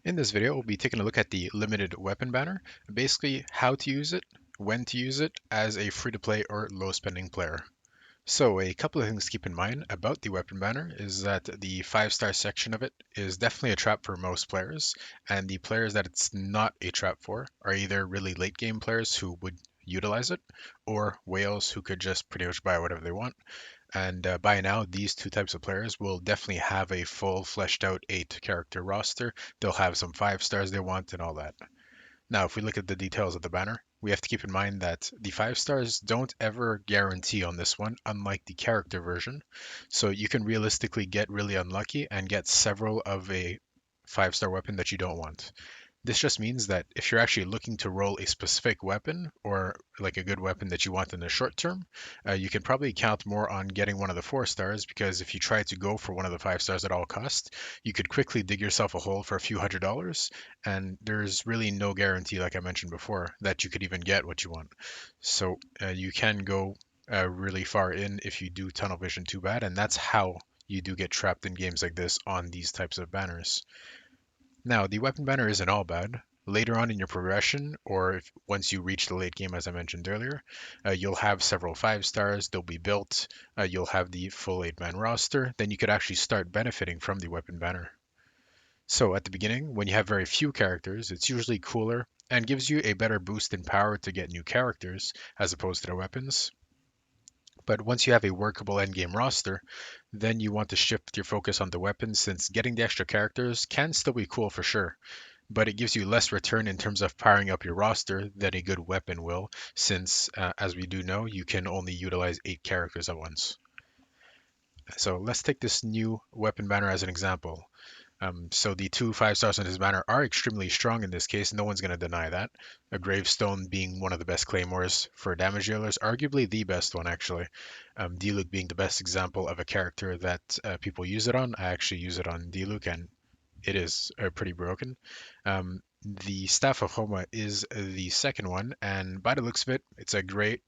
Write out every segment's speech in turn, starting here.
In this video, we'll be taking a look at the limited weapon banner, basically how to use it, when to use it as a free-to-play or low-spending player. So a couple of things to keep in mind about the weapon banner is that the 5-star section of it is definitely a trap for most players, and the players that it's not a trap for are either really late game players who would utilize it, or whales who could just pretty much buy whatever they want. And by now, these two types of players will definitely have a full fleshed out 8 character roster. They'll have some 5 stars they want and all that. Now, if we look at the details of the banner, we have to keep in mind that the 5 stars don't ever guarantee on this one, unlike the character version. So you can realistically get really unlucky and get several of a 5-star weapon that you don't want. This just means that if you're actually looking to roll a specific weapon or like a good weapon that you want in the short term, you can probably count more on getting one of the 4 stars because if you try to go for one of the 5 stars at all costs, you could quickly dig yourself a hole for a few $100s, and there's really no guarantee, like I mentioned before, that you could even get what you want. So you can go really far in if you do tunnel vision too bad, and that's how you do get trapped in games like this on these types of banners. Now, the weapon banner isn't all bad. Later on in your progression, or once you reach the late game, as I mentioned earlier, you'll have several 5 stars. They'll be built. You'll have the full 8-man roster. Then you could actually start benefiting from the weapon banner. So at the beginning, when you have very few characters, it's usually cooler and gives you a better boost in power to get new characters as opposed to the weapons. But once you have a workable endgame roster, then you want to shift your focus on the weapons since getting the extra characters can still be cool for sure, but it gives you less return in terms of powering up your roster than a good weapon will, since, as we do know, you can only utilize 8 characters at once. So let's take this new weapon banner as an example. So the two 5 stars in this banner are extremely strong in this case. No one's going to deny that. A gravestone being one of the best claymores for damage dealers, arguably the best one actually. Diluc being the best example of a character that people use it on. I actually use it on Diluc and it is pretty broken. The Staff of Homa is the second one, and by the looks of it, it's a great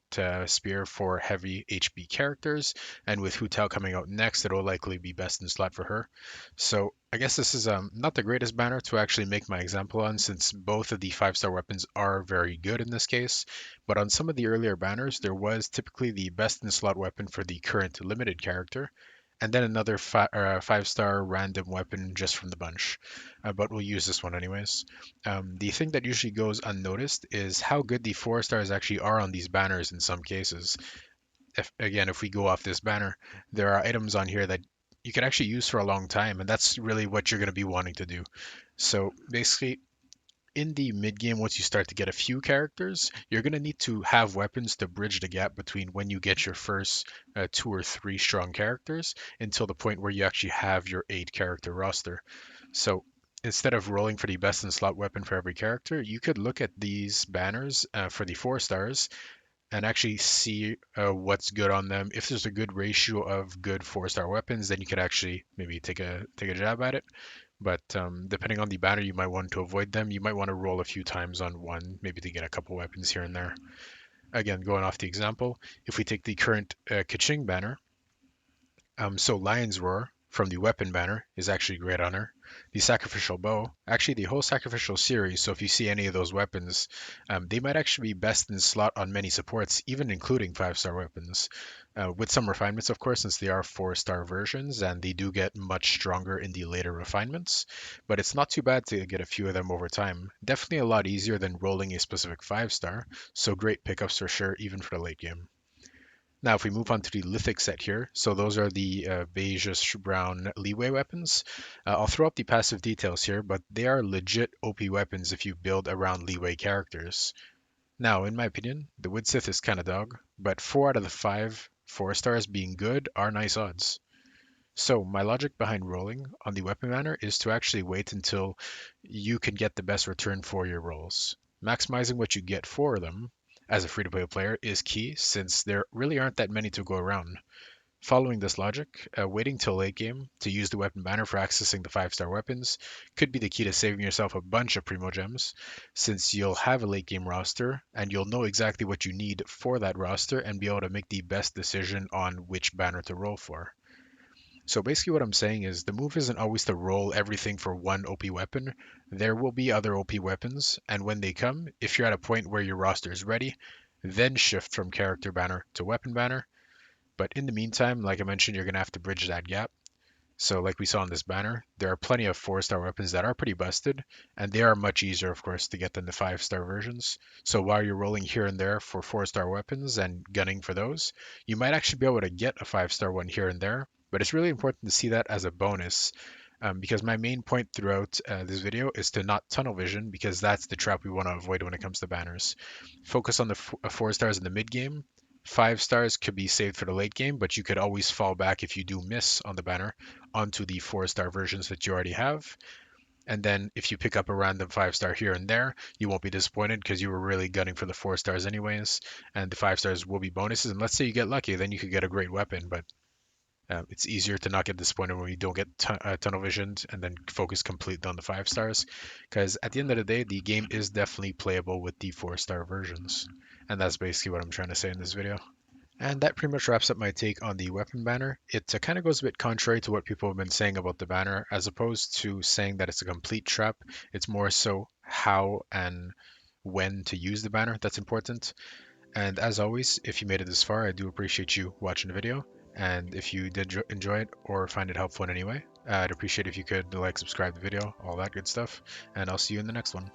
spear for heavy HP characters. And with Hu Tao coming out next, it'll likely be best in slot for her. So I guess this is not the greatest banner to actually make my example on, since both of the 5-star weapons are very good in this case. But on some of the earlier banners, there was typically the best in slot weapon for the current limited character and then another 5-star random weapon just from the bunch. But we'll use this one anyways. The thing that usually goes unnoticed is how good the 4 stars actually are on these banners in some cases. If we go off this banner, there are items on here that you can actually use for a long time, and that's really what you're going to be wanting to do. So basically, in the mid game, once you start to get a few characters, you're going to need to have weapons to bridge the gap between when you get your first 2 or 3 strong characters until the point where you actually have your 8 character roster. So instead of rolling for the best in slot weapon for every character, you could look at these banners for the 4 stars and actually see what's good on them. If there's a good ratio of good 4-star weapons, then you could actually maybe take a jab at it. But depending on the banner, you might want to avoid them. You might want to roll a few times on one, maybe to get a couple weapons here and there. Again, going off the example, if we take the current Kaching banner, so Lion's Roar from the weapon banner is actually great on her. The Sacrificial Bow, actually the whole Sacrificial series, so if you see any of those weapons, they might actually be best in slot on many supports, even including 5-star weapons. With some refinements, of course, since they are 4-star versions and they do get much stronger in the later refinements, but it's not too bad to get a few of them over time. Definitely a lot easier than rolling a specific 5-star, so great pickups for sure, even for the late game. Now, if we move on to the lithic set here, so those are the beigeish brown leeway weapons. I'll throw up the passive details here, but they are legit OP weapons if you build around leeway characters. Now, in my opinion, the Wood Sith is kind of dog, but 4 out of the 5 4 stars being good are nice odds. So my logic behind rolling on the weapon banner is to actually wait until you can get the best return for your rolls. Maximizing what you get for them as a free-to-play player is key since there really aren't that many to go around. Following this logic, waiting till late game to use the weapon banner for accessing the 5-star weapons could be the key to saving yourself a bunch of primo gems, since you'll have a late game roster and you'll know exactly what you need for that roster and be able to make the best decision on which banner to roll for. So basically what I'm saying is the move isn't always to roll everything for one OP weapon. There will be other OP weapons, and when they come, if you're at a point where your roster is ready, then shift from character banner to weapon banner. But in the meantime, like I mentioned, you're going to have to bridge that gap. So like we saw in this banner, there are plenty of 4-star weapons that are pretty busted, and they are much easier, of course, to get than the 5-star versions. So while you're rolling here and there for 4-star weapons and gunning for those, you might actually be able to get a 5-star one here and there, but it's really important to see that as a bonus. Because my main point throughout this video is to not tunnel vision, because that's the trap we want to avoid when it comes to banners. Focus on the 4-stars in the mid game. 5-stars could be saved for the late game, but you could always fall back if you do miss on the banner onto the 4-star versions that you already have. And then if you pick up a random 5-star here and there, you won't be disappointed because you were really gunning for the 4-stars anyways. And the 5-stars will be bonuses. And let's say you get lucky, then you could get a great weapon. But it's easier to not get disappointed when you don't get tunnel visioned and then focus completely on the 5-stars. Because at the end of the day, the game is definitely playable with the 4-star versions. And that's basically what I'm trying to say in this video. And that pretty much wraps up my take on the weapon banner. It kind of goes a bit contrary to what people have been saying about the banner, as opposed to saying that it's a complete trap. It's more so how and when to use the banner that's important. And as always, if you made it this far, I do appreciate you watching the video. And if you did enjoy it or find it helpful in any way, I'd appreciate if you could like, subscribe the video, all that good stuff. And I'll see you in the next one.